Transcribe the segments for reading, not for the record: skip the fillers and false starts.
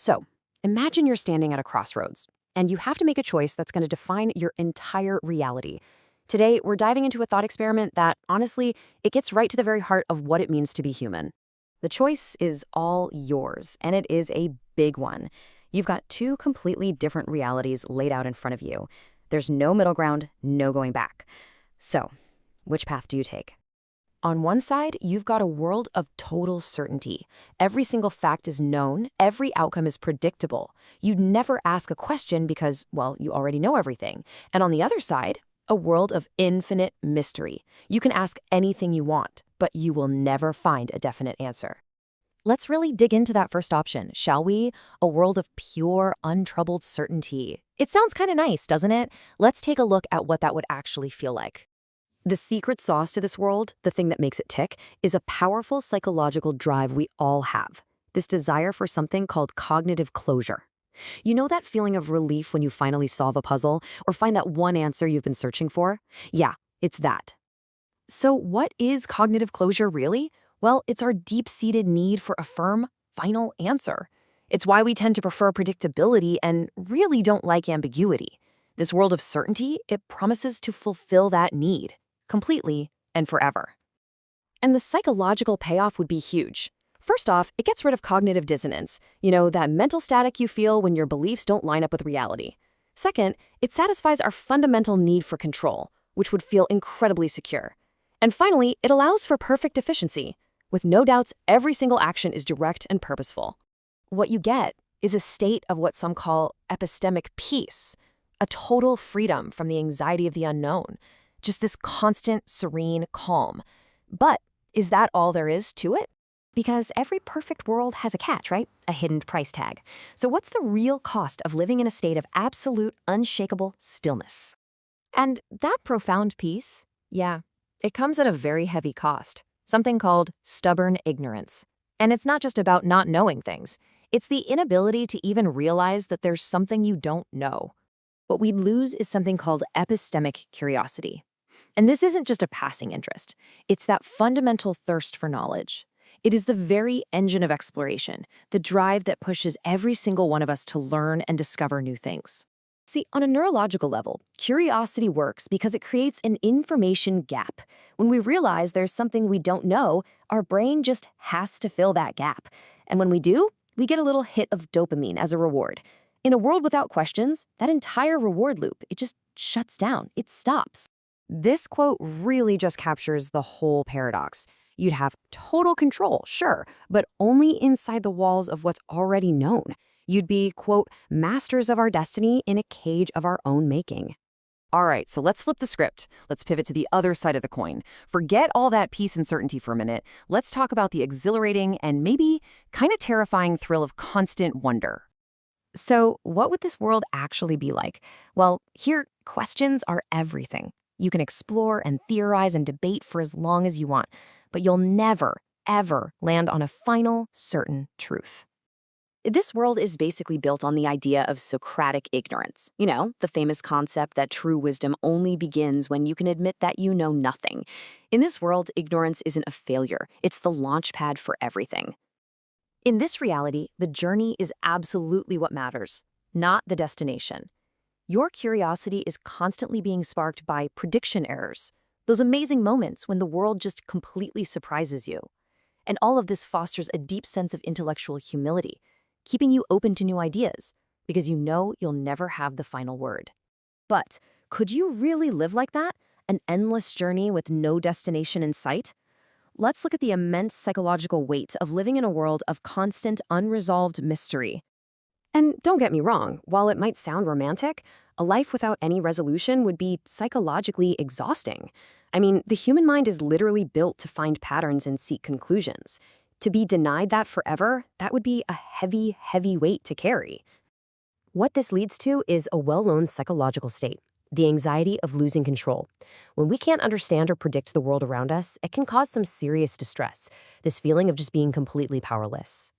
So, imagine you're standing at a crossroads, and you have to make a choice that's going to define your entire reality. Today, we're diving into a thought experiment that, honestly, it gets right to the very heart of what it means to be human. The choice is all yours, and it is a big one. You've got two completely different realities laid out in front of you. There's no middle ground, no going back. So, which path do you take? On one side, you've got a world of total certainty. Every single fact is known, every outcome is predictable. You'd never ask a question because, well, you already know everything. And on the other side, a world of infinite mystery. You can ask anything you want, but you will never find a definite answer. Let's really dig into that first option, shall we? A world of pure, untroubled certainty. It sounds kind of nice, doesn't it? Let's take a look at what that would actually feel like. The secret sauce to this world, the thing that makes it tick, is a powerful psychological drive we all have. This desire for something called cognitive closure. You know that feeling of relief when you finally solve a puzzle or find that one answer you've been searching for? Yeah, it's that. So what is cognitive closure really? Well, it's our deep-seated need for a firm, final answer. It's why we tend to prefer predictability and really don't like ambiguity. This world of certainty, it promises to fulfill that need, completely and forever. And the psychological payoff would be huge. First off, it gets rid of cognitive dissonance, that mental static you feel when your beliefs don't line up with reality. Second, it satisfies our fundamental need for control, which would feel incredibly secure. And finally, it allows for perfect efficiency. With no doubts, every single action is direct and purposeful. What you get is a state of what some call epistemic peace, a total freedom from the anxiety of the unknown, just this constant, serene calm. But is that all there is to it? Because every perfect world has a catch, right? A hidden price tag. So what's the real cost of living in a state of absolute, unshakable stillness? And that profound peace, yeah, it comes at a very heavy cost, something called stubborn ignorance. And it's not just about not knowing things. It's the inability to even realize that there's something you don't know. What we lose is something called epistemic curiosity. And this isn't just a passing interest. It's that fundamental thirst for knowledge. It is the very engine of exploration, the drive that pushes every single one of us to learn and discover new things. See, on a neurological level, curiosity works because it creates an information gap. When we realize there's something we don't know, our brain just has to fill that gap. And when we do, we get a little hit of dopamine as a reward. In a world without questions, that entire reward loop, it just shuts down. It stops. This quote really just captures the whole paradox. You'd have total control, sure, but only inside the walls of what's already known. You'd be, quote, masters of our destiny in a cage of our own making. All right, so let's flip the script. Let's pivot to the other side of the coin. Forget all that peace and certainty for a minute. Let's talk about the exhilarating and maybe kind of terrifying thrill of constant wonder. So what would this world actually be like? Well, here, questions are everything. You can explore and theorize and debate for as long as you want, but you'll never, ever land on a final, certain truth. This world is basically built on the idea of Socratic ignorance. The famous concept that true wisdom only begins when you can admit that you know nothing. In this world, ignorance isn't a failure. It's the launch pad for everything. In this reality, the journey is absolutely what matters, not the destination. Your curiosity is constantly being sparked by prediction errors, those amazing moments when the world just completely surprises you. And all of this fosters a deep sense of intellectual humility, keeping you open to new ideas, because you know you'll never have the final word. But could you really live like that? An endless journey with no destination in sight? Let's look at the immense psychological weight of living in a world of constant, unresolved mystery. And don't get me wrong, while it might sound romantic, a life without any resolution would be psychologically exhausting. I mean, the human mind is literally built to find patterns and seek conclusions. To be denied that forever, that would be a heavy, heavy weight to carry. What this leads to is a well-known psychological state, the anxiety of losing control. When we can't understand or predict the world around us, it can cause some serious distress, this feeling of just being completely powerless.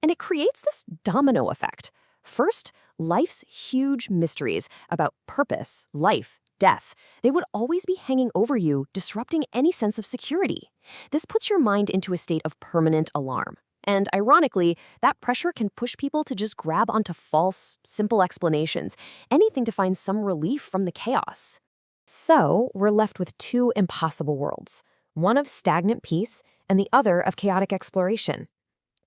And it creates this domino effect. First, life's huge mysteries about purpose, life, death, they would always be hanging over you, disrupting any sense of security. This puts your mind into a state of permanent alarm. And ironically, that pressure can push people to just grab onto false, simple explanations, anything to find some relief from the chaos. So, we're left with two impossible worlds, one of stagnant peace and the other of chaotic exploration.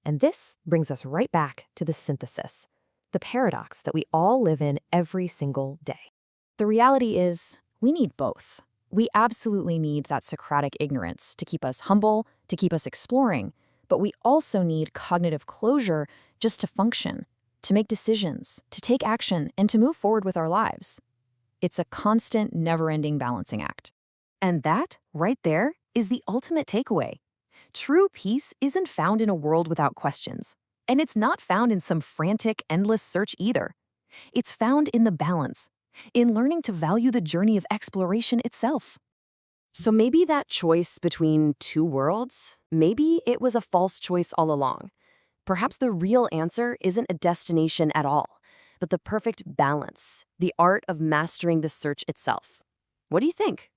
And this brings us right back to the synthesis, the paradox that we all live in every single day. The reality is, we need both. We absolutely need that Socratic ignorance to keep us humble, to keep us exploring, but we also need cognitive closure just to function, to make decisions, to take action, and to move forward with our lives. It's a constant, never-ending balancing act. And that, right there, is the ultimate takeaway. True peace isn't found in a world without questions. And it's not found in some frantic, endless search either. It's found in the balance, in learning to value the journey of exploration itself. So maybe that choice between two worlds, maybe it was a false choice all along. Perhaps the real answer isn't a destination at all, but the perfect balance, the art of mastering the search itself. What do you think?